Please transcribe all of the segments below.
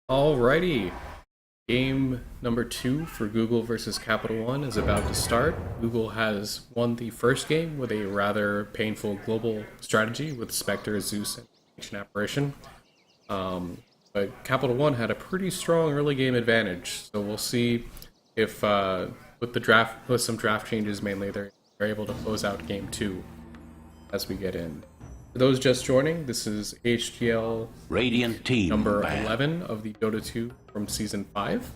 Alrighty, game number 2 for Google versus Capital One is about to start. Google has won the first game with a rather painful global strategy with Spectre, Zeus, and Ancient Apparition. But Capital One had a pretty strong early game advantage, so we'll see if with some draft changes mainly, they're able to close out game 2 as we get in. For those just joining, this is AHGL Radiant team number ban. 11 of the Dota 2 from Season 5.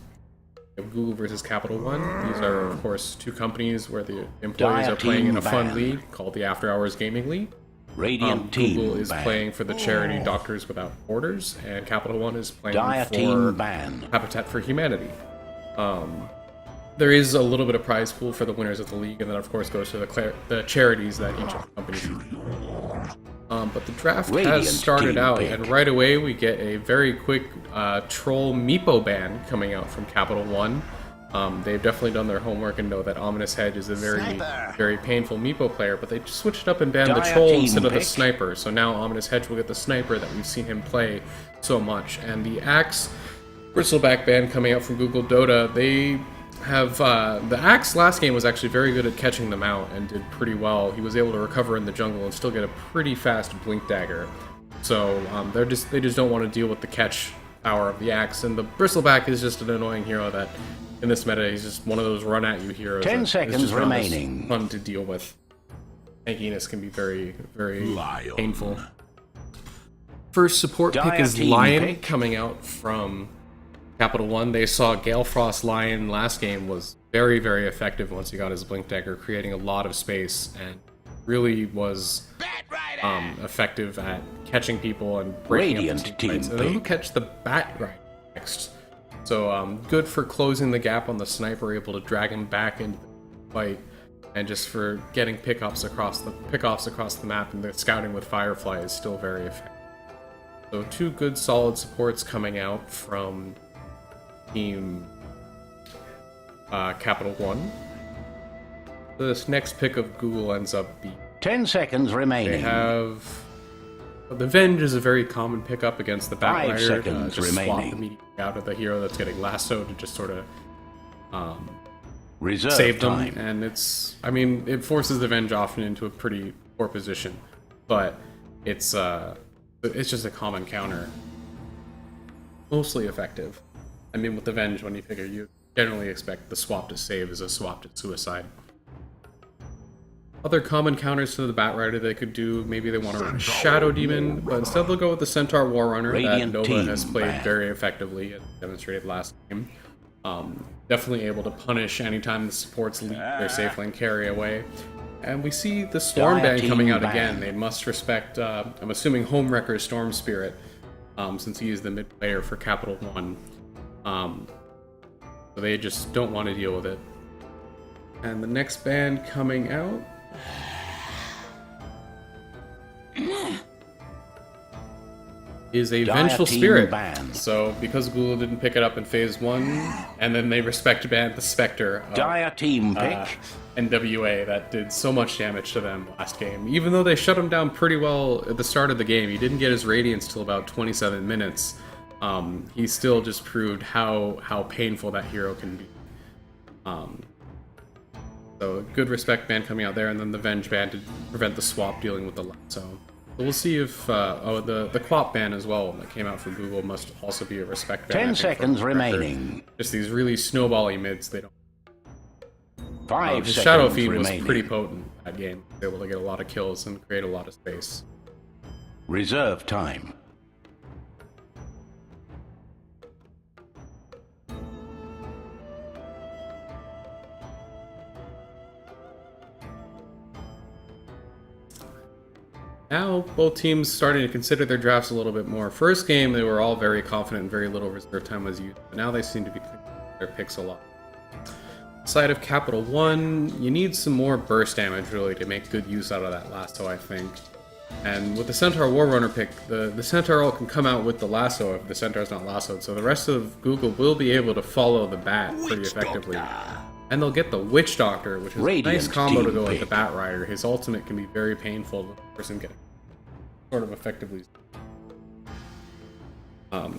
We have Google versus Capital One. These are, of course, two companies where the employees are playing in a fun league called the After Hours Gaming League. Radiant team Google is ban. playing for the charity Doctors Without Borders, and Capital One is playing Dire for team ban. Habitat for Humanity. There is a little bit of prize pool for the winners of the league, and then of course goes to the charities that each of the companies. But the draft Radiant has started team out, pick. and right away we get a very quick troll Meepo ban coming out from Capital One. They've definitely done their homework and know that Ominous Hedge is a very painful Meepo player, but they just switched it up and banned the Dire troll team instead of the pick. sniper. So now Ominous Hedge will get the sniper that we've seen him play so much. And the Axe Bristleback ban coming out from Google Dota, they have the Axe last game was actually very good at catching them out and did pretty well. He was able to recover in the jungle and still get a pretty fast blink dagger. So they just don't want to deal with the catch power of the Axe, and the Bristleback is just an annoying hero that in this meta he's just one of those run at you heroes. 10 that is seconds just not as remaining. Fun to deal with. Tankiness can be very painful. First support pick Dire is team Lion pick. coming out from Capital One. They saw Galefrost Lion last game was very effective once he got his blink dagger, creating a lot of space and really was effective at catching people and breaking Radiant up the team teammates. And then we'll pick. catch the Bat Rider next. So good for closing the gap on the sniper, able to drag him back into the fight, and just for getting pickoffs across the map, and the scouting with Firefly is still very effective. So two good solid supports coming out from Team Capital One. This next pick of Google ends up being 10 seconds they remaining. have the Venge is a very common pickup against the 5 Batrider. seconds Just swap remaining. immediately out of the hero that's getting lassoed to just sort of Reserve save them, time. and it forces the Venge often into a pretty poor position, but it's just a common counter, mostly effective. With the Venge, when you figure, you generally expect the swap to save as a swap to suicide. Other common counters to the Batrider they could do, maybe they want to run a Shadow Demon, but instead they'll go with the Centaur Warrunner Radiant that Nova team has played ban. very effectively and demonstrated last game. Definitely able to punish anytime the supports lead their safe lane carry away. And we see the Storm Dire ban coming team out ban. again. They must respect, I'm assuming, Homewrecker's Storm Spirit, since he is the mid player for Capital One. So they just don't want to deal with it. And the next ban coming out is a Dire Vengeful team Spirit. ban. So because Google didn't pick it up in Phase 1, and then they respect banned the Spectre of Dire team pick. NWA that did so much damage to them last game. Even though they shut him down pretty well at the start of the game, he didn't get his Radiance till about 27 minutes. He still just proved how painful that hero can be. So good respect ban coming out there, and then the Venge ban to prevent the swap dealing with the lasso. So we'll see if the Quap ban as well that came out from Google must also be a respect ban. 10 I think, seconds from Record. remaining. Just these really snowbally mids. They don't. 5 His seconds Shadow Feed was remaining. pretty potent that game. Able to get a lot of kills and create a lot of space. Reserve time. Now, both teams starting to consider their drafts a little bit more. First game, they were all very confident and very little reserve time was used. But now they seem to be considering their picks a lot. Side of Capital One, you need some more burst damage, really, to make good use out of that lasso, I think. And with the Centaur Warrunner pick, the Centaur ult can come out with the lasso if the Centaur's not lassoed. So the rest of Google will be able to follow the Bat pretty effectively. And they'll get the Witch Doctor, which is Radiant a nice combo to team go with pick. the Bat Rider. His ultimate can be very painful to the person getting sort of effectively.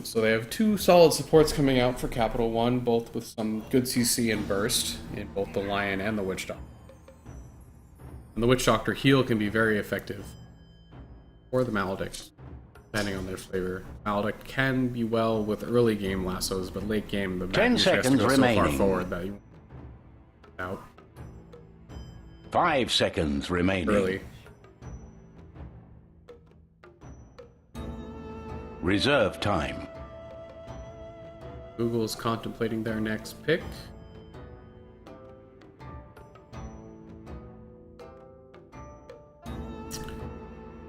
So they have two solid supports coming out for Capital One, both with some good CC and burst in both the Lion and the Witch Doctor. And the Witch Doctor heal can be very effective, or the Maledict, depending on their flavor. Maledict can be well with early game lassos, but late game the 10 usually has to seconds go remaining. so far forward that you out 5 seconds remaining. early. Reserve time. Google's contemplating their next pick.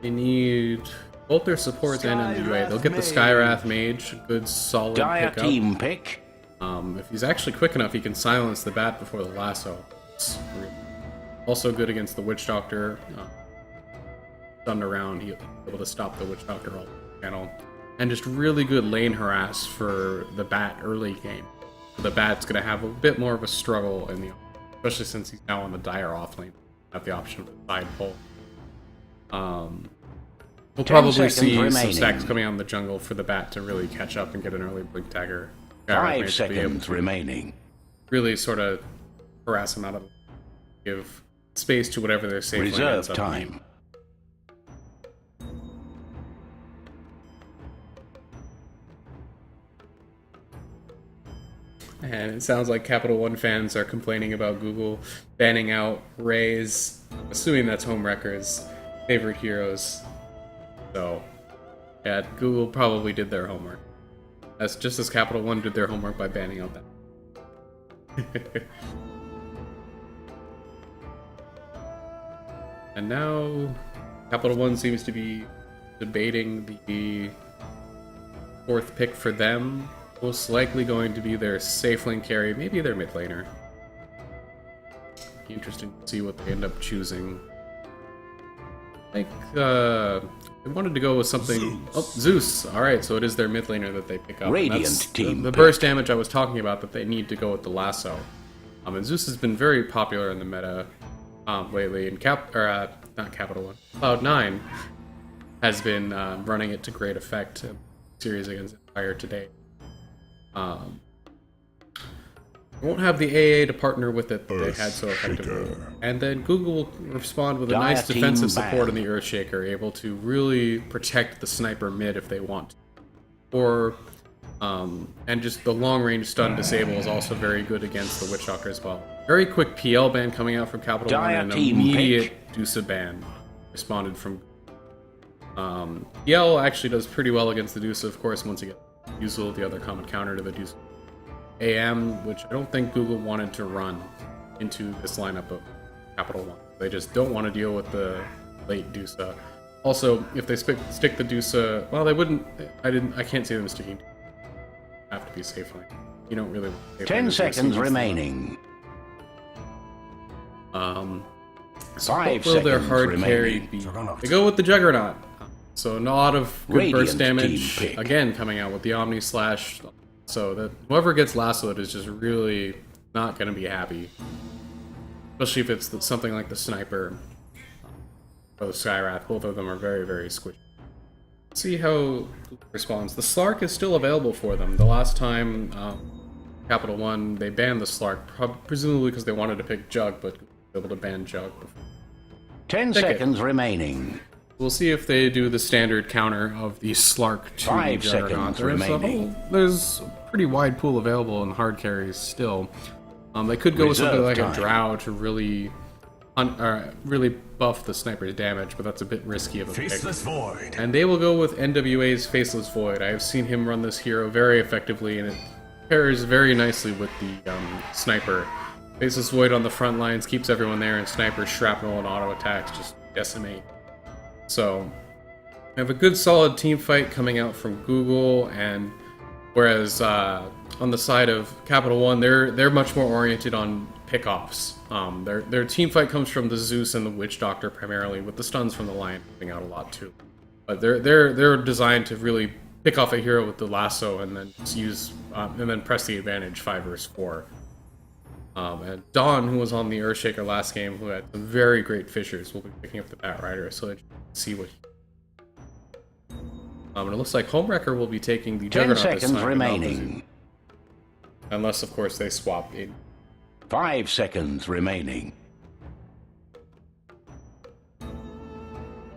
They need both their supports and MWA. They'll get the Skywrath Mage, a good solid Dire pickup. team pick. If he's actually quick enough, he can silence the bat before the lasso. It's also good against the Witch Doctor. Stunned around, he'll be able to stop the Witch Doctor all the channel. And just really good lane harass for the bat early game. The bat's going to have a bit more of a struggle in the, especially since he's now on the Dire off lane. Have the option of the side pull. We'll probably see some stacks coming out in the jungle for the bat to really catch up and get an early blink dagger. 5 seconds remaining. Really sort of harass him out of, give space to whatever their safe lane Reserve ends up being. time. And it sounds like Capital One fans are complaining about Google banning out Ray's, assuming that's Homewrecker's favorite heroes. So, yeah, Google probably did their homework. That's just as Capital One did their homework by banning out that. And now, Capital One seems to be debating the fourth pick for them. Most likely going to be their safe lane carry, maybe their mid laner. Be interesting to see what they end up choosing. I think they wanted to go with something. Oh, Zeus! Alright, so it is their mid laner that they pick up. Radiant That's team the pick. burst damage I was talking about that they need to go with the lasso. And Zeus has been very popular in the meta lately. And not Capital One, Cloud9 has been running it to great effect in the series against Empire today. Won't have the AA to partner with it that they had so effectively. And then Google will respond with a nice Dire team defensive support in ban. the Earthshaker, able to really protect the sniper mid if they want. Or, and just the long-range stun disable is also very good against the Witch Doctor as well. Very quick PL ban coming out from Capital One Dire and an team immediate Dusa ban responded from PL actually does pretty well against the Dusa, of course, once you get Usual, the other common counter to the Dusa. AM, which I don't think Google wanted to run into this lineup of Capital One. They just don't want to deal with the late Dusa. Also, if they stick the Dusa, well, they wouldn't. I can't see them sticking. Have to be safe lane. You don't really want safe 10 lane. seconds remaining. So 5 what will their seconds hard carry remaining. be? They go with the Juggernaut. So a lot of good burst Radiant damage. team pick. Again, coming out with the Omni Slash. So that whoever gets lassoed is just really not going to be happy. Especially if it's something like the Sniper or the Skywrath. Both of them are very, very squishy. See how Google responds. The Slark is still available for them. The last time Capital One, they banned the Slark, presumably because they wanted to pick Jug, but Google was able to ban Jug before. 10 Take it. seconds remaining. We'll see if they do the standard counter of the Slark to 5 the Juggernaut. seconds remaining. There's a pretty wide pool available in hard carries still. They could go with something like Reserve a Drow to really, really buff the sniper's damage, but that's a bit risky of a pick. Faceless Void. And they will go with NWA's Faceless Void. I have seen him run this hero very effectively, and it pairs very nicely with the sniper. Faceless Void on the front lines keeps everyone there, and sniper, shrapnel, and auto attacks just decimate. So, we have a good solid team fight coming out from Google, and whereas on the side of Capital One, they're much more oriented on pickoffs. Their team fight comes from the Zeus and the Witch Doctor primarily, with the stuns from the Lion helping out a lot too. But they're designed to really pick off a hero with the lasso and then use and then press the advantage 5 versus 4. And Dawn, who was on the Earthshaker last game, who had some very great fishers, will be picking up the Bat Rider, so let's see what And it looks like Homewrecker will be taking the 10 Juggernaut this seconds time, and not the remaining. Zeus. Unless, of course, they swap in. 5 seconds remaining.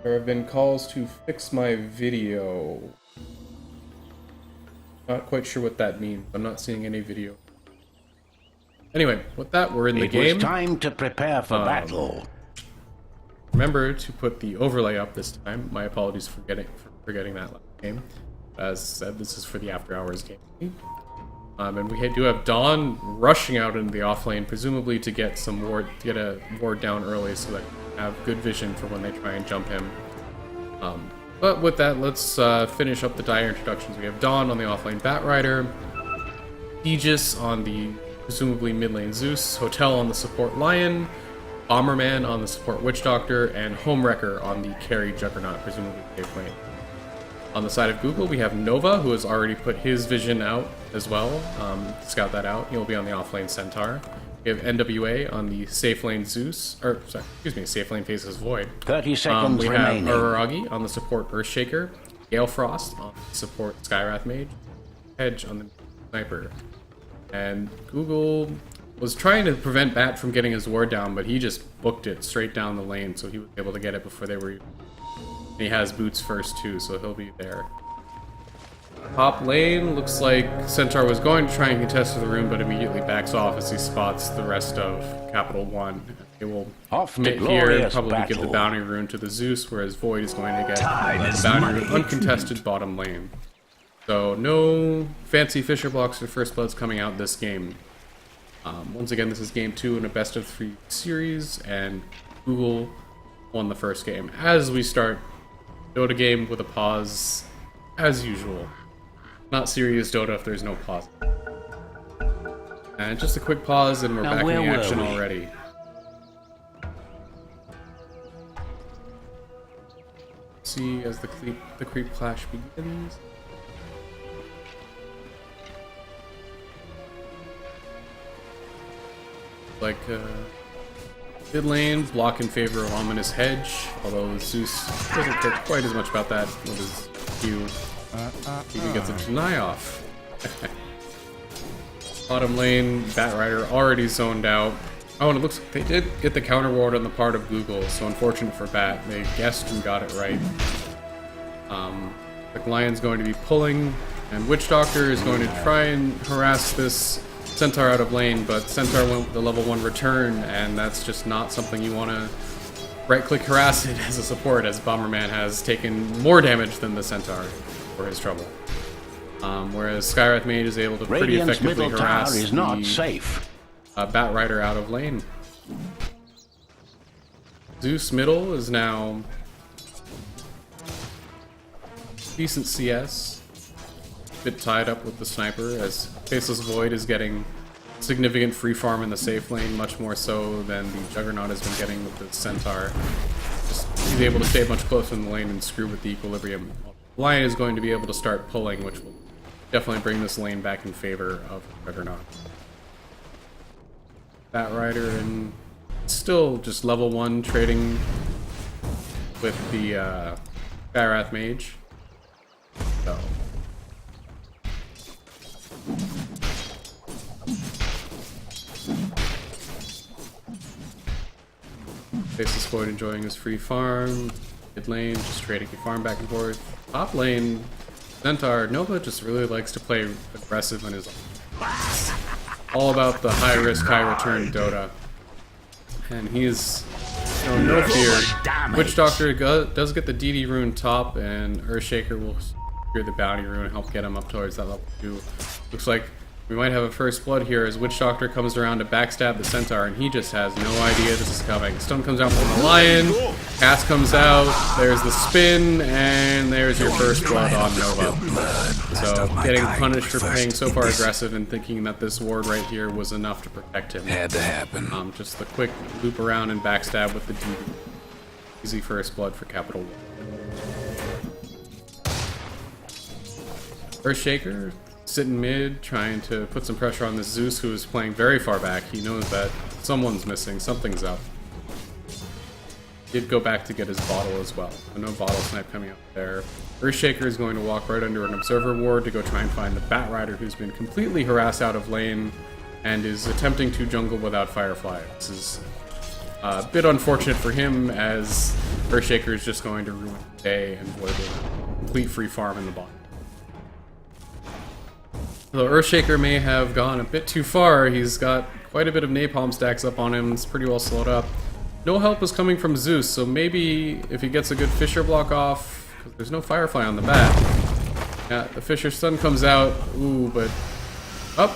There have been calls to fix my video. Not quite sure what that means. I'm not seeing any video. Anyway, with that, we're in the It game. was time to prepare for battle. Remember to put the overlay up this time. My apologies for forgetting that last game. As said, this is for the After Hours game. And we do have Dawn rushing out into the off lane, presumably to get a ward down early, so that they have good vision for when they try and jump him. But with that, let's finish up the dire introductions. We have Dawn on the off lane Batrider, Aegis on the presumably mid lane Zeus, Hotel on the support Lion, Bomberman on the support Witch Doctor, and Homewrecker on the carry Juggernaut, presumably safe lane. On the side of Google, we have Nova, who has already put his vision out as well. Scout that out. He'll be on the off-lane Centaur. We have NWA on the safe lane Zeus, safe lane Faceless Void. 30 seconds we remaining. have Uraragi on the support Earthshaker, Gale Frost on the support Skywrath Mage, Hedge on the Sniper. And Google was trying to prevent Bat from getting his ward down, but he just booked it straight down the lane, so he was able to get it before they were even. He has boots first too, so he'll be there. Top lane, looks like Centaur was going to try and contest the rune, but immediately backs off as he spots the rest of Capital One. He will Off to commit here and glorious probably give the battle. bounty rune to the Zeus, whereas Void is going to get the bounty rune uncontested bottom lane. So no fancy Fisher blocks or First Bloods coming out this game. Once again, this is game 2 in a best of 3 series, and Google won the first game. As we start Dota game with a pause, as usual. Not serious Dota if there's no pause. And just a quick pause, and we're Now, back in where the were action we? already. See as the creep clash begins. Like mid lane, block in favor of Ominous Hedge, although Zeus doesn't care quite as much about that with his Q. He even gets a deny off. Bottom lane, Batrider already zoned out. Oh, and it looks like they did get the counter ward on the part of Google, so unfortunate for Bat. They guessed and got it right. The Lion's going to be pulling, and Witch Doctor is going to try and harass this Centaur out of lane, but Centaur went with the level 1 return, and that's just not something you want to right-click harass it as a support, as Bomberman has taken more damage than the Centaur for his trouble. Whereas Skywrath Mage is able to pretty Radiant's effectively middle tower harass is not the safe. Batrider out of lane. Zeus middle is now decent CS. Bit tied up with the sniper, as Faceless Void is getting significant free farm in the safe lane, much more so than the Juggernaut has been getting with the Centaur. He's able to stay much closer in the lane and screw with the equilibrium. Lion is going to be able to start pulling, which will definitely bring this lane back in favor of Juggernaut. Batrider and still just level 1 trading with the Skywrath Mage. So Faceless Void enjoying his free farm. Mid lane, just trading farm back and forth. Top lane, Centaur, Nova just really likes to play aggressive and is all about the high risk, high return Dota. And he is no fear. Witch Doctor does get the DD rune top, and Earthshaker will secure the bounty rune and help get him up towards that level 2. Looks like we might have a first blood here as Witch Doctor comes around to backstab the Centaur, and he just has no idea this is coming. Stun comes out from the Lion, cast comes out, there's the spin, and there's your first blood on Nova. So getting punished for playing so far aggressive and thinking that this ward right here was enough to protect him. Had to happen. Just the quick loop around and backstab with the DD. Easy first blood for Capital One. Earthshaker sitting mid, trying to put some pressure on this Zeus, who is playing very far back. He knows that someone's missing, something's up. Did go back to get his bottle as well. So no bottle snipe coming up there. Earthshaker is going to walk right under an Observer Ward to go try and find the Bat Rider, who's been completely harassed out of lane and is attempting to jungle without Firefly. This is a bit unfortunate for him, as Earthshaker is just going to ruin the day and avoid a complete free farm in the bot. Though Earthshaker may have gone a bit too far, he's got quite a bit of napalm stacks up on him. It's pretty well slowed up. No help is coming from Zeus, so maybe if he gets a good Fissure block off, because there's no Firefly on the bat. Yeah, the Fissure stun comes out. Ooh, but up.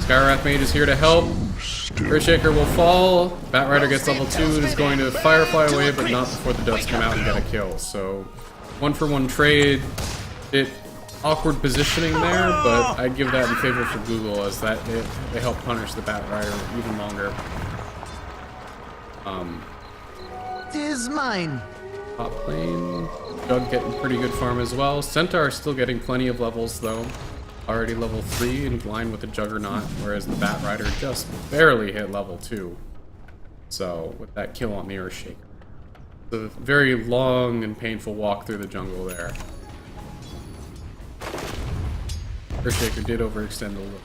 Skywrath Mage is here to help. Earthshaker will fall. Bat Rider gets level 2 and is going to Firefly away, but not before the Ducks come out and get a kill. So, 1-for-1 trade. Bit awkward positioning there, but I'd give that in favor for Google, as that they help punish the Bat Rider even longer. Tis mine. Top lane, Jug getting pretty good farm as well. Centaur still getting plenty of levels though. Already level 3 in line with the Juggernaut, whereas the Bat Rider just barely hit level 2. So, with that kill on the Earthshaker. It's a very long and painful walk through the jungle there. Earthshaker did overextend a little.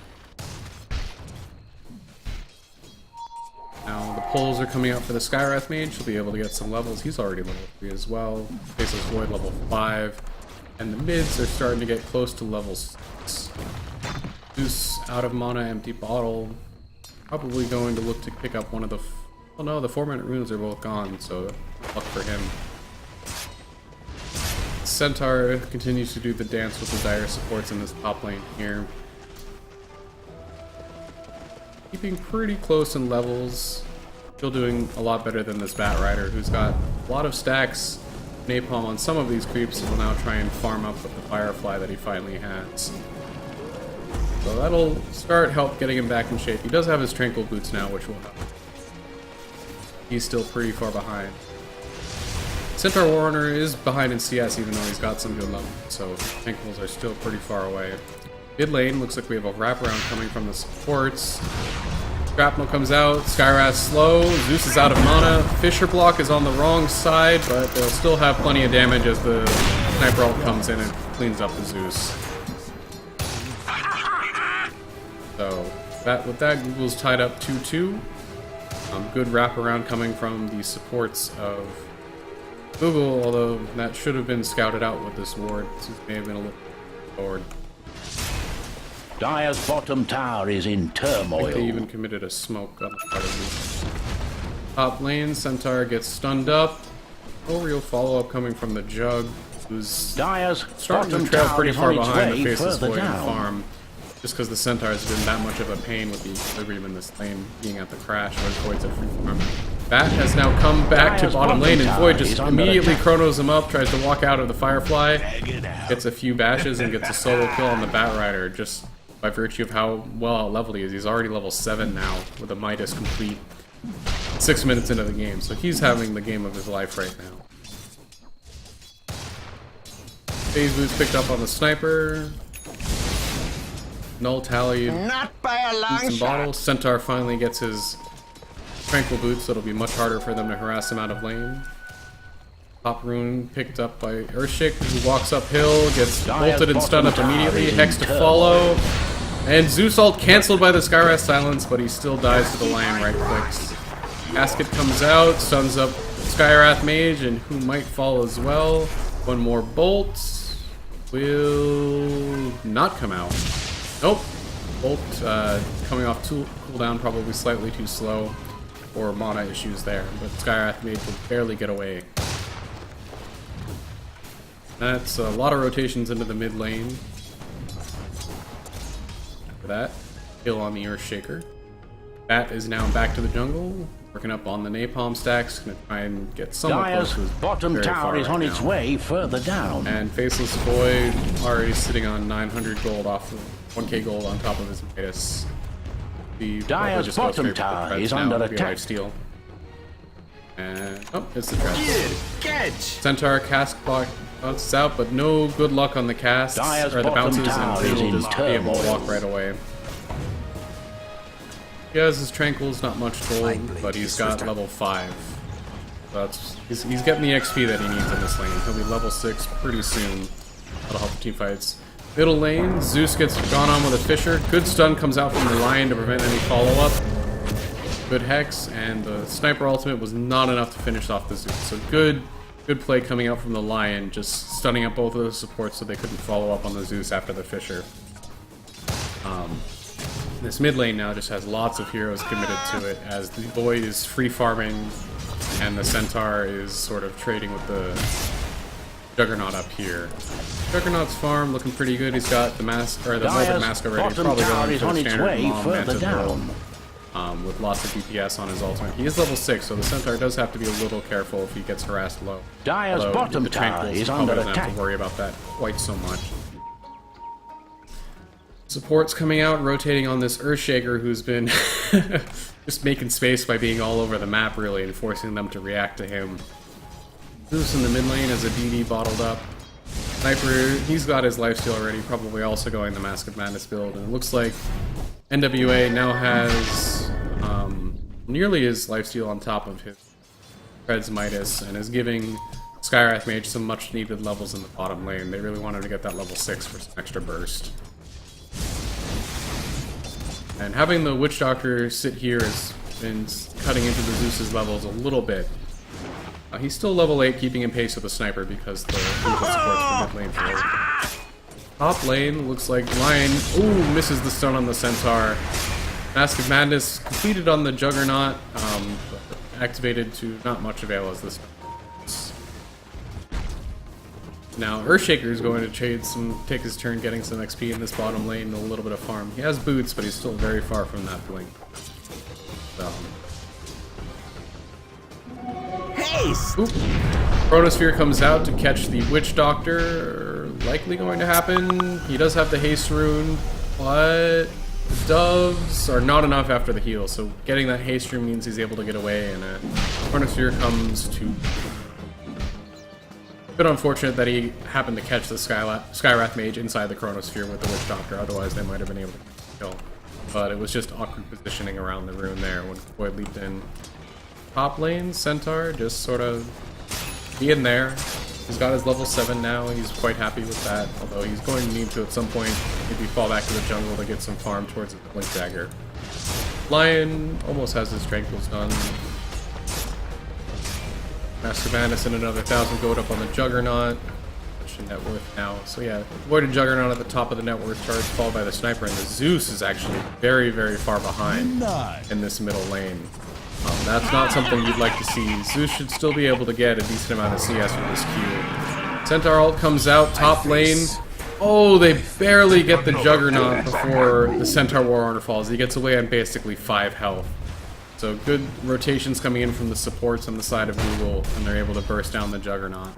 Now the pulls are coming out for the Skywrath Mage. He'll be able to get some levels. He's already level 3 as well. Faceless Void level 5. And the mids are starting to get close to level 6. Zeus out of mana, empty bottle. Probably going to look to pick up one of the... Well, no, the 4-minute runes are both gone, so luck for him. Centaur continues to do the dance with the dire supports in this top lane here. Keeping pretty close in levels. Still doing a lot better than this Bat Rider, who's got a lot of stacks, napalm on some of these creeps, and will now try and farm up with the Firefly that he finally has. So that'll help getting him back in shape. He does have his Tranquil Boots now, which will help. He's still pretty far behind. Centaur Warrunner is behind in CS, even though he's got some good levels, so Tranquils are still pretty far away. Mid lane, looks like we have a wraparound coming from the supports. Shrapnel comes out, Skywrath slow, Zeus is out of mana, Fissure block is on the wrong side, but they'll still have plenty of damage as the Sniper ult comes in and cleans up the Zeus. So, with that, Google's tied up 2-2. Good wraparound coming from the supports of Google, although that should have been scouted out with this ward. This may have been a little forward. Dire's bottom tower is in I turmoil. think they even committed a smoke on the part of me. Top lane, Centaur gets stunned up. No real follow-up coming from the Jug, who's Dire's starting bottom to trail tower pretty is far on its behind the way Faceless further Void and down. farm. Just because the Centaur has been that much of a pain with the equilibrium in this lane being at the crash, whereas Void's at free farm. Bat has now come back to Dire's bottom lane, and bottom Void tower just is under immediately attack. chronos him up, tries to walk out of the Firefly, gets a few bashes, and gets a solo kill on the Bat Rider, just by virtue of how well out-leveled he is. He's already level 7 now, with a Midas complete 6 minutes into the game, so he's having the game of his life right now. Phase Boots picked up on the Sniper. Null tallied. Not by a long Boots and shot. bottles. Centaur finally gets his Tranquil Boots, so it'll be much harder for them to harass him out of lane. Top rune picked up by Earthshaker, who walks uphill, gets bolted and stunned up immediately. Hex to follow. And Zeus ult cancelled by the Skywrath Silence, but he still dies to the Lion right clicks. Casket comes out, stuns up Skywrath Mage, and who might fall as well. One more bolt will not come out. Nope. Bolt coming off cooldown, probably slightly too slow, or mana issues there, but Skywrath Mage will barely get away. That's a lot of rotations into the mid lane. After that, kill on the Earthshaker. Bat is now back to the jungle, working up on the napalm stacks, gonna try and get somewhat Dire's close to his bottom very tower far is right on its now. way further down. And Faceless Void already sitting on 900 gold off of 1k gold on top of his Midas. The Dire's just goes bottom straight for the tower Treads is now, under it'll be a attack. lifesteal. And oh, it's the Treads. Catch. Centaur cask block bounces out, but no good luck on the casts Dire's or the bottom bounces, and tower is he'll in just be able to turmoil. walk right away. He has his Tranquils, not much gold, but he's got level 5. He's getting the XP that he needs in this lane. He'll be level 6 pretty soon. That'll help the team fights. Middle lane, Zeus gets gone on with a Fisher. Good stun comes out from the Lion to prevent any follow-up. Good Hex, and the Sniper ultimate was not enough to finish off the Zeus. So good play coming out from the Lion, just stunning up both of the supports so they couldn't follow up on the Zeus after the Fisher. This mid lane now just has lots of heroes committed to it, as the Void is free farming and the Centaur is sort of trading with the Juggernaut up here. Juggernaut's farm looking pretty good. He's got the mask or the Morbid Mask already, probably going for the standard Manta build, with lots of DPS on his ultimate. He is level 6, so the Centaur does have to be a little careful if he gets harassed low. Dire's bottom tower is under doesn't attack. have to worry about that quite so much. Support's coming out, rotating on this Earthshaker, who's been just making space by being all over the map, really, and forcing them to react to him. Zeus in the mid lane as a DD bottled up. Sniper, he's got his lifesteal already, probably also going the Mask of Madness build, and it looks like NWA now has nearly his lifesteal on top of his Fred's Midas, and is giving Skywrath Mage some much needed levels in the bottom lane. They really wanted to get that level 6 for some extra burst. And having the Witch Doctor sit here has been cutting into the Zeus's levels a little bit. He's still level 8, keeping in pace with the Sniper because the Google supports the mid lane forward. Top lane looks like Lion. Ooh, misses the stun on the Centaur. Mask of Madness completed on the Juggernaut, but activated to not much avail as this. Now Earthshaker is going to take his turn getting some XP in this bottom lane and a little bit of farm. He has boots, but he's still very far from that blink. So. Oop. Chronosphere comes out to catch the Witch Doctor. Likely going to happen. He does have the haste rune, but doves are not enough after the heal. So getting that haste rune means he's able to get away, and Chronosphere comes to. A bit unfortunate that he happened to catch the Skywrath Mage inside the Chronosphere with the Witch Doctor. Otherwise, they might have been able to kill. But it was just awkward positioning around the rune there when Void leaped in. Top lane, Centaur, just sort of being there. He's got his level 7 now, he's quite happy with that, although he's going to need to at some point maybe fall back to the jungle to get some farm towards the Blink Dagger. Lion almost has his Tranquils done. Master Madness and another 1,000 gold up on the Juggernaut. Net worth now. So yeah, Voided Juggernaut at the top of the net worth chart, followed by the Sniper, and the Zeus is actually very, very far behind in this middle lane. That's not something you'd like to see. Zeus should still be able to get a decent amount of CS with this Q. Centaur ult comes out, top lane. Oh, they barely get the Juggernaut before the Centaur War Order falls. He gets away on basically 5 health. So good rotations coming in from the supports on the side of Google, and they're able to burst down the Juggernaut.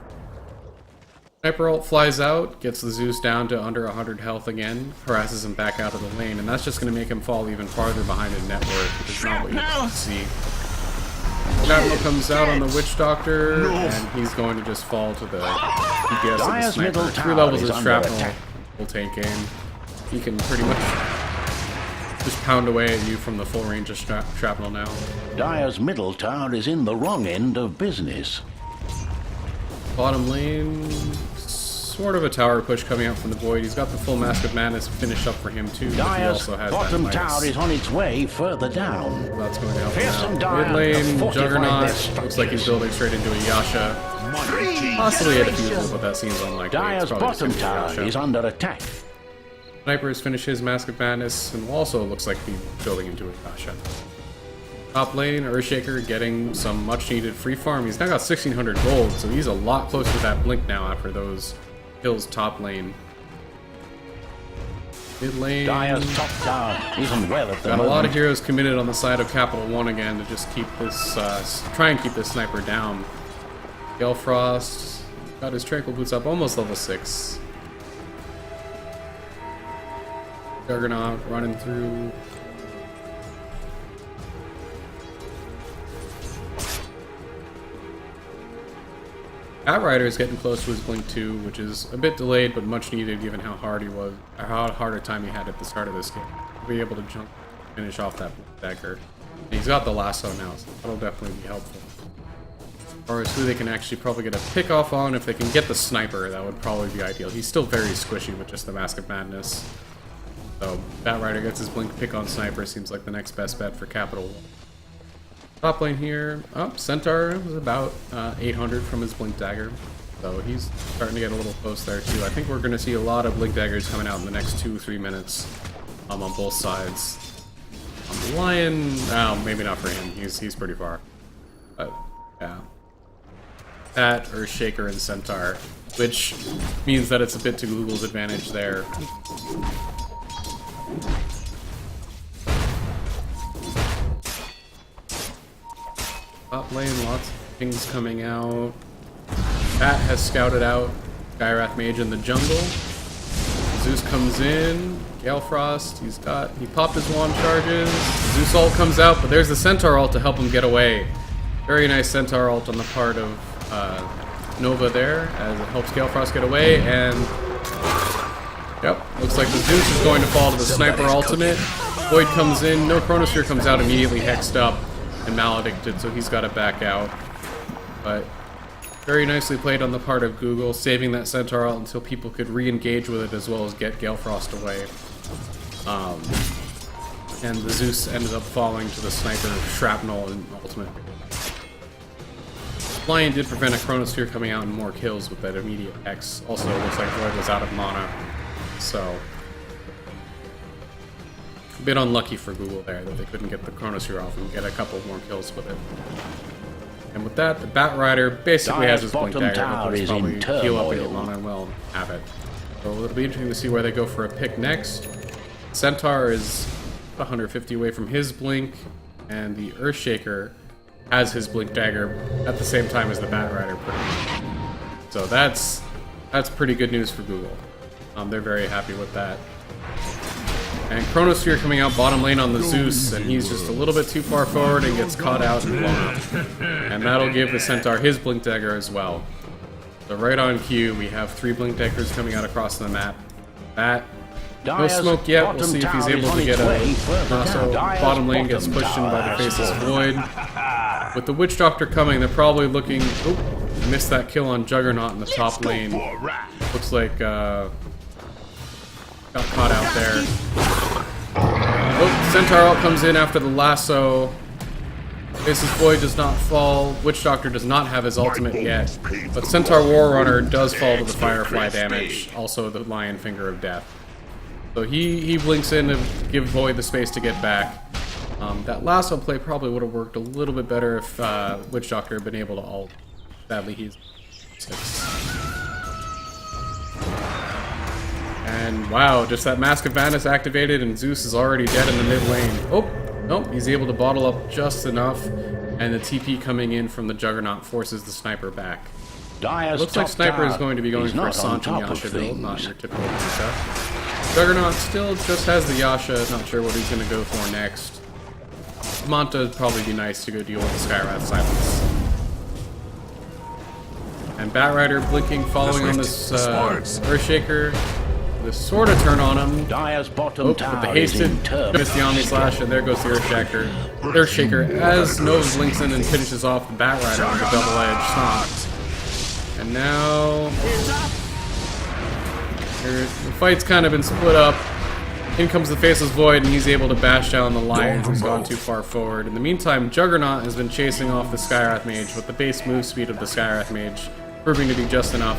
Sniper ult flies out, gets the Zeus down to under 100 health again, harasses him back out of the lane, and that's just going to make him fall even farther behind in net worth, which is not what you want to see. Shrapnel comes out on the Witch Doctor, and he's going to just fall to the DPS of the Sniper. 3 levels of Shrapnel will tank aim. He can pretty much just pound away at you from the full range of Shrapnel now. Dire's middle tower is in the wrong end of business. Bottom lane, sort of a tower push coming out from the Void. He's got the full Mask of Madness finished up for him too, but he Dire's also has bottom that tower is on its way further down. That's going to help Fearsome him out. Dire Mid have lane, fortified their Juggernaut, structures. looks like he's building straight into a Yasha. Possibly a defusal, but that seems unlikely. Dire's It's probably just bottom gonna be a tower Yasha. is under attack. Sniper has finished his Mask of Madness, and also looks like he's building into a Yasha. Top lane, Earthshaker getting some much needed free farm. He's now got 1,600 gold, so he's a lot closer to that blink now after those kills top lane. Mid lane. Dire's top tower isn't well at the Got a moment. lot of heroes committed on the side of Capital One again to just keep this, try and keep this Sniper down. Galefrost got his Tranquil Boots up, almost level 6. Juggernaut running through. Batrider is getting close to his Blink 2, which is a bit delayed, but much needed given how hard he was, or how hard a time he had at the start of this game. He'll be able to finish off that Blink Dagger. And he's got the lasso now, so that'll definitely be helpful. far as who they can actually probably get a pick off on, if they can get the sniper, that would probably be ideal. He's still very squishy with just the Mask of Madness. So Batrider gets his blink pick on sniper, seems like the next best bet for Capital One. Top lane here, Centaur was about 800 from his blink dagger. So he's starting to get a little close there too. I think we're going to see a lot of blink daggers coming out in the next 2-3 minutes on both sides. The Lion, maybe not for him. He's pretty far. But yeah, that or Shaker and Centaur, which means that it's a bit to Google's advantage there. Top lane, lots of things coming out. Bat has scouted out Skywrath Mage in the jungle. Zeus comes in. Galefrost, he popped his wand charges. Zeus ult comes out, but there's the Centaur ult to help him get away. Very nice Centaur ult on the part of Nova there, as it helps Galefrost get away, and yep, looks like the Zeus is going to fall to the Sniper ultimate. Void comes in, no Chronosphere comes out, immediately hexed up and maledicted, so he's got to back out. But very nicely played on the part of Google, saving that Centaur ult until people could re-engage with it as well as get Galefrost away. And the Zeus ended up falling to the Sniper Shrapnel and ultimate. Lion did prevent a Chronosphere coming out and more kills with that immediate X. Also, it looks like Void was out of mana, so a bit unlucky for Google there that they couldn't get the Chronosphere off and get a couple more kills with it. And with that, the Batrider basically has his blink dagger, but there's probably heal up any mana and well have it. So it'll be interesting to see where they go for a pick next. Centaur is 150 away from his blink, and the Earthshaker has his blink dagger at the same time as the Batrider, pretty much. So that's pretty good news for Google. They're very happy with that. And Chronosphere coming out bottom lane on the Zeus, and he's just a little bit too far forward and gets caught out and blown up. And that'll give the Centaur his blink dagger as well. So right on cue, we have 3 blink daggers coming out across the map. Bat, no smoke yet. We'll see if he's able to get a also bottom lane gets pushed in by the Faceless Void. With the Witch Doctor coming, they're probably looking. Oh, missed that kill on Juggernaut in the top lane. Looks like got caught out there. Oh, Centaur ult comes in after the lasso. Faceless Void does not fall. Witch Doctor does not have his ultimate yet. But Centaur War Runner does fall to the Firefly damage. Also the Lion Finger of Death. So he blinks in to give Void the space to get back. That lasso play probably would have worked a little bit better if Witch Doctor had been able to ult. Sadly, he's 6. And wow, just that Mask of Madness activated and Zeus is already dead in the mid lane. Oh, nope, he's able to bottle up just enough. And the TP coming in from the Juggernaut forces the Sniper back. Looks like Sniper is going to be going for a Sancho Yasha build, not your typical stuff. Juggernaut still just has the Yasha, not sure what he's going to go for next. Manta would probably be nice to go deal with the Skywrath Silence. And Batrider blinking, following on this Earthshaker. The sort of turn on him. With the hasted, missed the Omni Slash, and there goes the Earthshaker as Nova blinks in and finishes off the Batrider on the double-edged stomp. And now the fight's kind of been split up. In comes the Faceless Void, and he's able to bash down the Lion who's gone too far forward. In the meantime, Juggernaut has been chasing off the Skywrath Mage with the base move speed of the Skywrath Mage, proving to be just enough.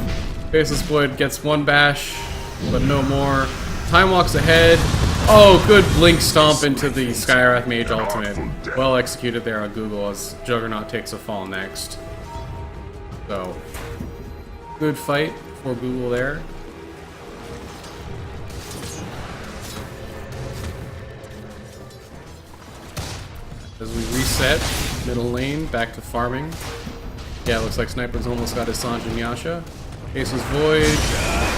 Faceless Void gets one bash, but no more. Time walks ahead. Oh, good blink stomp into the Skywrath Mage ultimate. Well executed there on Google as Juggernaut takes a fall next. So, good fight for Google there. As we reset, middle lane, back to farming. Yeah, looks like Sniper's almost got his Sanj and Yasha. Faceless Void,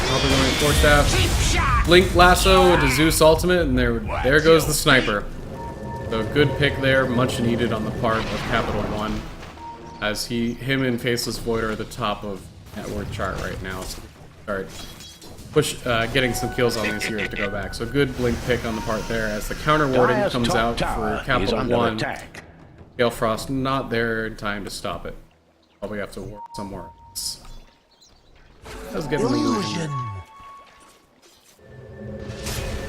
probably going Force Staff. Blink Lasso into Zeus ultimate, and there goes the Sniper. So good pick there, much needed on the part of Capital One, as him and Faceless Void are at the top of net worth chart right now. So start getting some kills on these heroes to go back. So good blink pick on the part there, as the counter warding comes out for Capital One. Galefrost not there in time to stop it. probably have to work somewhere else. Let's get an illusion.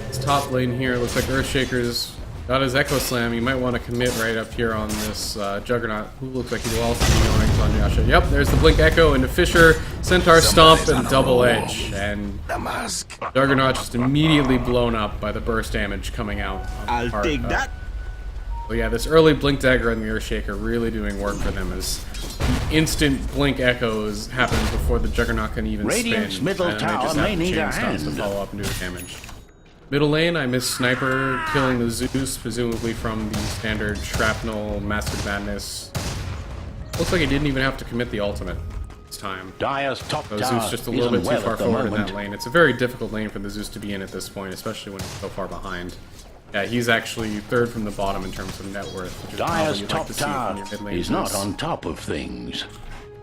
This top lane here looks like Earthshaker's got his Echo Slam. You might want to commit right up here on this Juggernaut, who looks like he will also be going on Yasha. Yep, there's the Blink Echo into Fisher, Centaur Stomp, and Double Edge. And Juggernaut just immediately blown up by the burst damage coming out. I'll take that. So yeah, this early Blink Dagger and the Earthshaker really doing work for them as the instant Blink Echoes happen before the Juggernaut can even Radiant's spin. middle And they tower just may have need a chain stunts to hand. follow up and do the damage. Middle lane, I missed Sniper killing the Zeus, presumably from the standard Shrapnel Master Madness. Looks like he didn't even have to commit the ultimate this time. Dire's top So tower Zeus just a little bit isn't too well far at the forward in moment. that lane. It's a very difficult lane for the Zeus to be in at this point, especially when he's so far behind. Yeah, he's actually third from the bottom in terms of net worth, which is probably Dire's you'd top like to see from tower your mid lane. is not on top of things.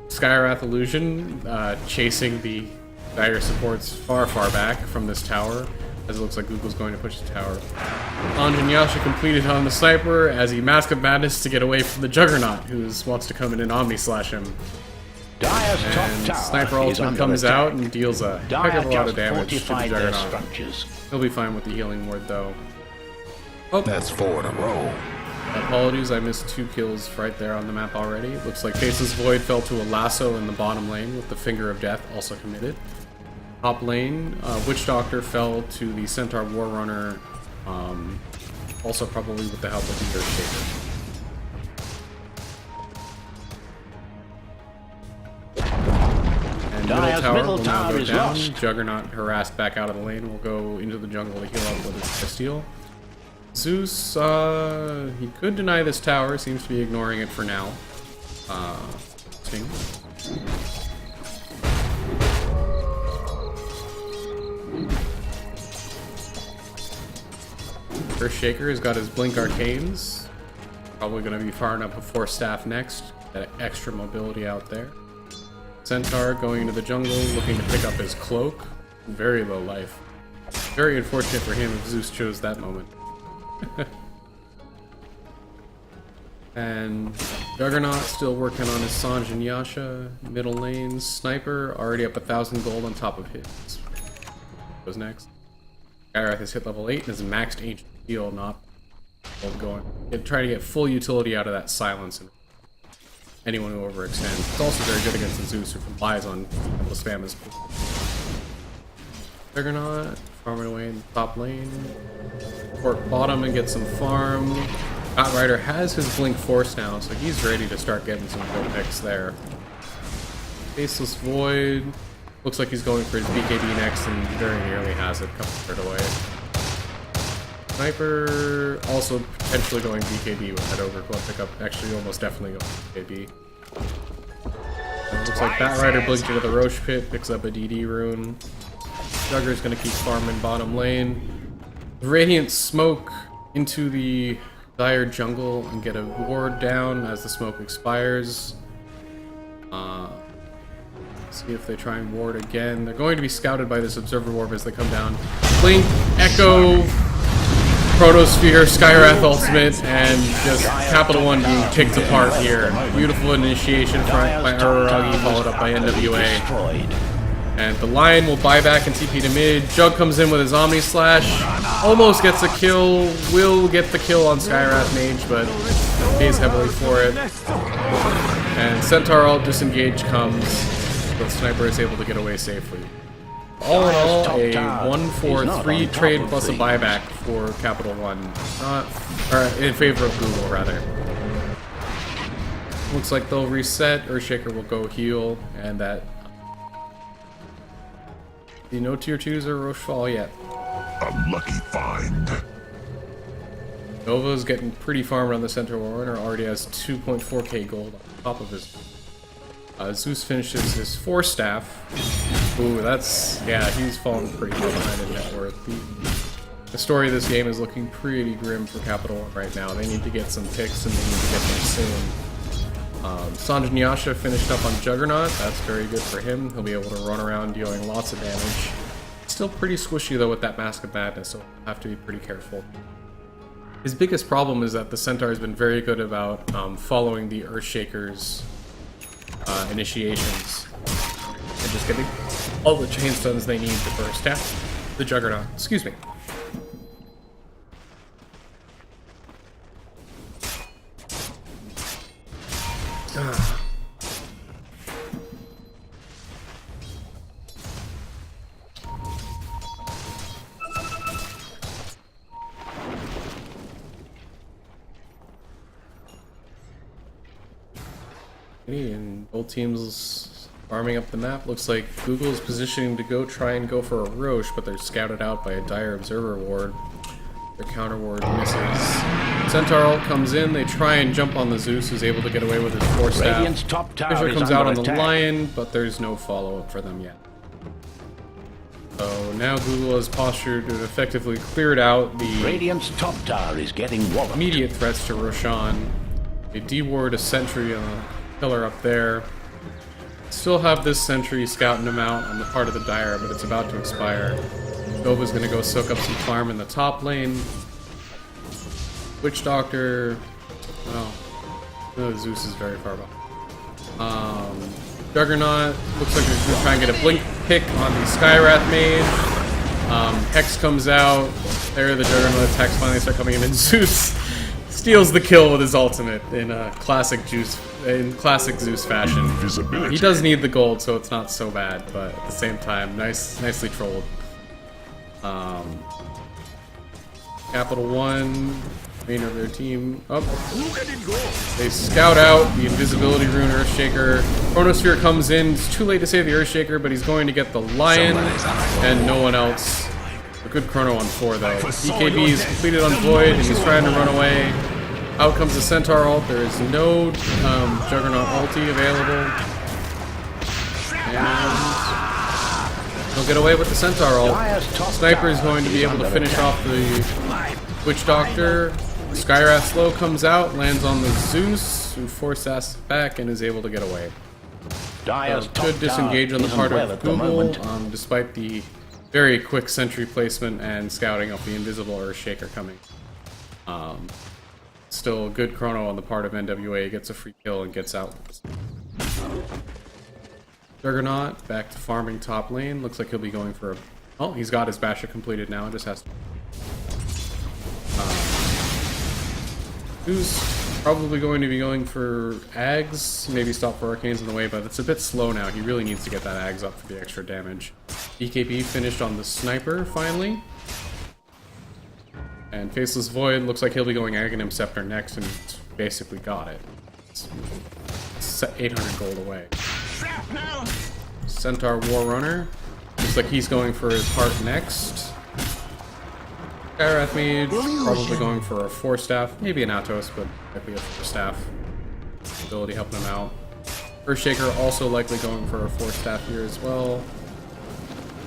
Skywrath Illusion chasing the Dire supports far back from this tower, as it looks like Google's going to push the tower. Anjan Yasha completed on the Sniper as he Mask of Madness to get away from the Juggernaut, who wants to come in and Omni Slash him. Dire's top And tower Sniper is Ultimate under comes attack. out and deals a heck Dire of a lot of just damage to the fortified their Juggernaut. structures. He'll be fine with the healing ward though. That's 4 in a row. Apologies, I missed 2 kills right there on the map already. Looks like Faceless Void fell to a lasso in the bottom lane with the Finger of Death also committed. Top lane, Witch Doctor fell to the Centaur Warrunner, also probably with the help of the Earthshaker. And middle tower will now go down. Lost. Juggernaut harassed back out of the lane will go into the jungle to heal up with his Steal. Zeus, he could deny this tower, seems to be ignoring it for now. Sting. Earthshaker has got his Blink Arcanes. Probably going to be far enough before Staff next. That extra mobility out there. Centaur going into the jungle, looking to pick up his cloak. Very low life. Very unfortunate for him if Zeus chose that moment. And Juggernaut still working on his Sanj and Yasha. Middle lane, Sniper already up 1,000 gold on top of his. Goes next. Skywrath has hit level 8 and is maxed Ancient Heal, not going. Try to get full utility out of that silence and anyone who overextends. It's also very good against the Zeus who relies on the spam as well. Juggernaut farming away in the top lane. Port bottom and get some farm. Scott Ryder has his Blink Force now, so he's ready to start getting some good picks there. Faceless Void. Looks like he's going for his BKB next and very nearly has it, couple third away. Sniper also potentially going BKB with that overclock pickup. Actually, almost definitely going BKB. Looks like Bat Rider blinked into the Roche Pit, picks up a DD rune. Jugger's gonna keep farming bottom lane. Radiant Smoke into the Dire jungle and get a ward down as the smoke expires. See if they try and ward again. They're going to be scouted by this Observer Warp as they come down. Blink, Echo, Protosphere, Skywrath Ultimate, and just Capital One being picked apart here. Beautiful initiation front by Araragi, followed up by NWA. Destroyed. And the Lion will buy back and TP to mid. Jug comes in with his Omni Slash. Almost gets a kill. Will get the kill on Skywrath Mage, but pays heavily for it. And Centaur all disengage comes. The Sniper is able to get away safely. All in all, a 1-4-3 trade plus a buyback for Capital One. Or in favor of Google, rather. Looks like they'll reset. Earthshaker will go heal, and that. No tier 2s or Roche fall yet. A lucky find. Nova's getting pretty farmed on the Centaur Warrunner, already has 2.4k gold on top of his. Zeus finishes his 4 staff. Ooh, that's. Yeah, he's falling pretty far behind in net worth. The story of this game is looking pretty grim for Capital One right now. They need to get some picks and they need to get them soon. Sanj and Yasha finished up on Juggernaut. That's very good for him. He'll be able to run around dealing lots of damage. Still pretty squishy though with that Mask of Madness, so we'll have to be pretty careful. His biggest problem is that the Centaur has been very good about following the Earthshaker's initiations. And just getting all the chain stuns they need to burst out the Juggernaut. Excuse me. And both teams farming up the map. Looks like Google is positioning to try and go for a Roche, but they're scouted out by a Dire Observer ward. Their counter ward misses. Centaur ult comes in, they try and jump on the Zeus, who's able to get away with his Force Staff. Radiant's top tower Fisher is comes out on under the attack. Lion, but there's no follow-up for them yet. So now Google has postured to effectively cleared out the Radiant's top tower is getting walloped. immediate threats to Roshan. They deward a sentry on a pillar up there. Still have this sentry scouting them out on the part of the Dire, but it's about to expire. Nova's gonna go soak up some farm in the top lane. Witch Doctor, well, no, Zeus is very far behind. Juggernaut looks like they're gonna try and get a blink pick on the Skywrath Mage. Hex comes out. There, the Juggernaut attacks finally start coming in, and Zeus steals the kill with his ultimate in classic Zeus fashion. Invisibility. He does need the gold, so it's not so bad, but at the same time, nicely trolled. Capital One, main of their team, up. They scout out the invisibility rune Earthshaker. Chronosphere comes in. It's too late to save the Earthshaker, but he's going to get the Lion and no one else. A good chrono on 4 though. BKB is completed on Void and he's trying to run away. Out comes the Centaur ult. There is no Juggernaut ulti available. And he'll get away with the Centaur ult. Sniper is going to be able to finish off the Witch Doctor. Skywrath Slow comes out, lands on the Zeus, who force asks back and is able to get away. Good disengage on the part of Google, despite the very quick sentry placement and scouting of the invisible Earthshaker coming. Still a good chrono on the part of NWA, gets a free kill and gets out. Juggernaut back to farming top lane. Looks like he'll be going for a... Oh, he's got his Basher completed now. Just has to... Who's probably going to be going for Ags, maybe stop for Arcanes in the way, but it's a bit slow now. He really needs to get that Ags up for the extra damage. BKB finished on the Sniper, finally. And Faceless Void looks like he'll be going Aghanim Scepter next, and basically got it. It's 800 gold away. Centaur Warrunner. Looks like he's going for his heart next. Skywrath Mage, probably going for a 4-staff, maybe an Atos, but likely a 4-staff. Ability helping him out. Earthshaker also likely going for a 4-staff here as well.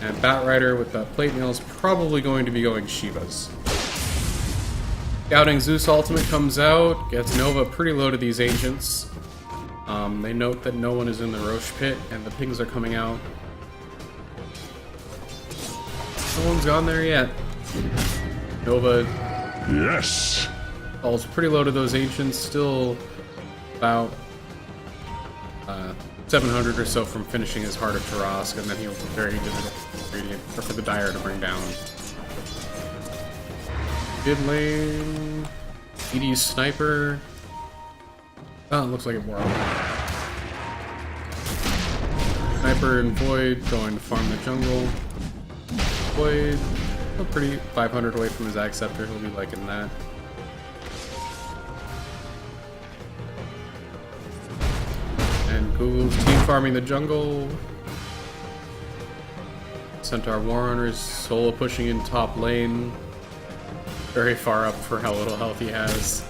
And Batrider with that plate mail is probably going to be going Shivas. Scouting Zeus ultimate comes out, gets Nova pretty low to these Ancients. They note that no one is in the Roche pit, and the pings are coming out. No one's gone there yet. Nova Yes. falls pretty low to those Ancients, still about 700 or so from finishing his Heart of Tarask, and then he'll be very difficult for the Dire to bring down. Mid lane, ED's Sniper. Oh, it looks like it wore out. Sniper and Void going to farm the jungle. Void, pretty 500 away from his Ag Scepter, he'll be liking that. And Google's team farming the jungle. Centaur Warrunner's solo pushing in top lane. Very far up for how little health he has.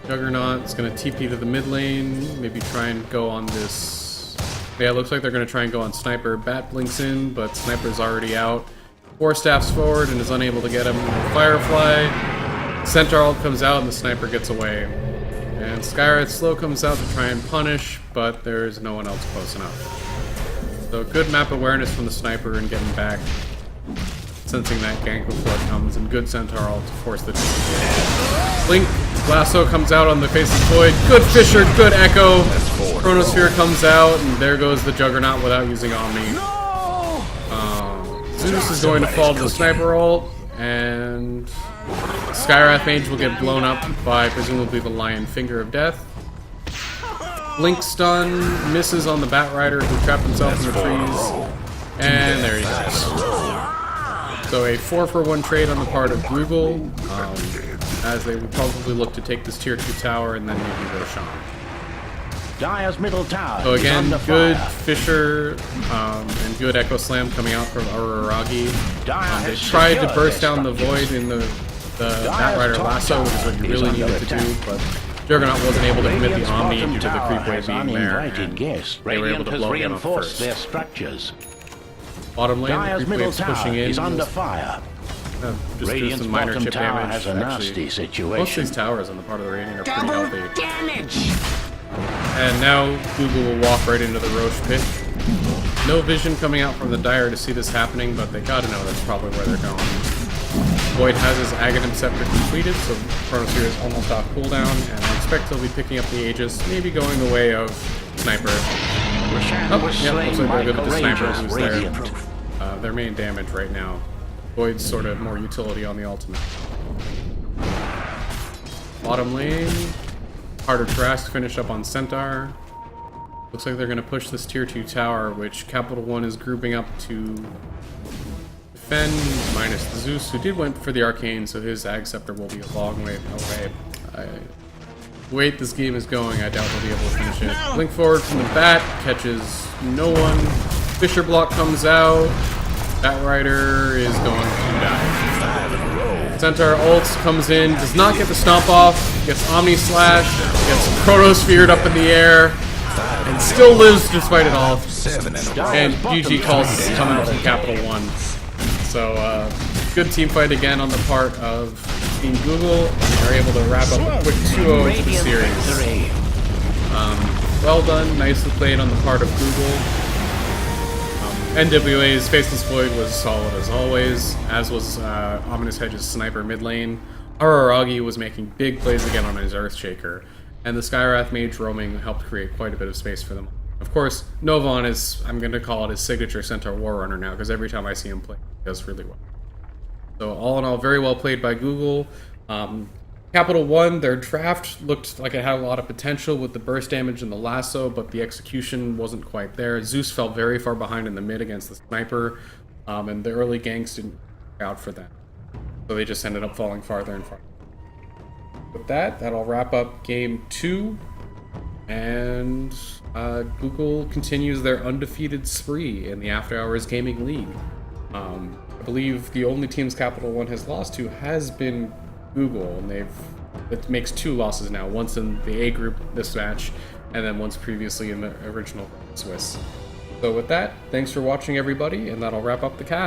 Juggernaut's gonna TP to the mid lane, maybe try and go on this... Yeah, it looks like they're gonna try and go on Sniper. Bat blinks in, but Sniper's already out. 4 staffs forward and is unable to get him. Firefly. Centaur ult comes out and the Sniper gets away. And Skywrath Slow comes out to try and punish, but there's no one else close enough. So good map awareness from the Sniper and getting back. Sensing that gank before it comes, and good Centaur ult to force the disengage. Blink Lasso comes out on the face of Void. Good Fisher, good Echo. Chronosphere comes out, and there goes the Juggernaut without using Omni. Zeus is going to fall to the Sniper ult, and Skywrath Mage will get blown up by presumably the Lion Finger of Death. Blink stun misses on the Batrider, who trapped himself in the trees, and there he goes. So a 4-for-1 trade on the part of Google, as they would probably look to take this tier 2 tower and then maybe Roshan. Dire's middle tower So again, is under good fire. Fisher and good Echo Slam coming out from Araragi. Dire They has tried to secured burst their down the structures. void in the Batrider top Lasso, which is what you tower really is needed under to do, attack. but Juggernaut wasn't able to commit Radiant's the Omni bottom due to the tower creep wave has being there, uninvited and guests. they were able Radiant to has blow him up reinforced first. their structures. Bottom lane, the Dire's creep middle wave's pushing tower in. is under fire. Just do Radiant's some minor bottom chip tower damage. has a nasty Actually, most of situation. these towers on the part of the Radiant are pretty Double healthy. damage! And now Google will walk right into the Roche pit. No vision coming out from the Dire to see this happening, but they gotta know that's probably where they're going. Void has his Aghanim Scepter completed, so Chronosphere is almost off cooldown, and I expect he'll be picking up the Aegis, maybe going the way of Sniper. Roshan Oh, was yeah, slain looks like by they're good with the Sniper courageous who's there. Radiant. Their main damage right now. Void's sort of more utility on the ultimate. Bottom lane, harder Trask finish up on Centaur. Looks like they're going to push this tier 2 tower, which Capital One is grouping up to defend, minus the Zeus, who did went for the Arcane, so his Ag Scepter will be a long way away. Wait, this game is going, I doubt we'll be able to finish it. Blink forward from the bat, catches no one. Fisher block comes out. Batrider is going to die. Centaur ults, comes in, does not get the stomp off, gets Omni Slash, gets Chronosphered up in the air, and still lives despite it all. And GG calls coming out from Capital One. So, good team fight again on the part of Team Google, and they're able to wrap up a quick 2-0 into the series. Well done, nicely played on the part of Google. NWA's Faceless Void was solid as always, as was Ominous Hedge's Sniper mid lane. Araragi was making big plays again on his Earthshaker, and the Skywrath Mage roaming helped create quite a bit of space for them. Of course, Novon is, I'm going to call it his signature Centaur Warrunner now, because every time I see him play, he does really well. So all in all, very well played by Google. Capital One, their draft looked like it had a lot of potential with the burst damage and the lasso, but the execution wasn't quite there. Zeus fell very far behind in the mid against the sniper, and the early ganks didn't work out for them. So they just ended up falling farther and farther. With that, that'll wrap up game 2, and Google continues their undefeated spree in the After Hours Gaming League. I believe the only teams Capital One has lost to has been Google, and it makes 2 losses now, once in the A group this match, and then once previously in the original Swiss. So with that, thanks for watching everybody, and that'll wrap up the cast.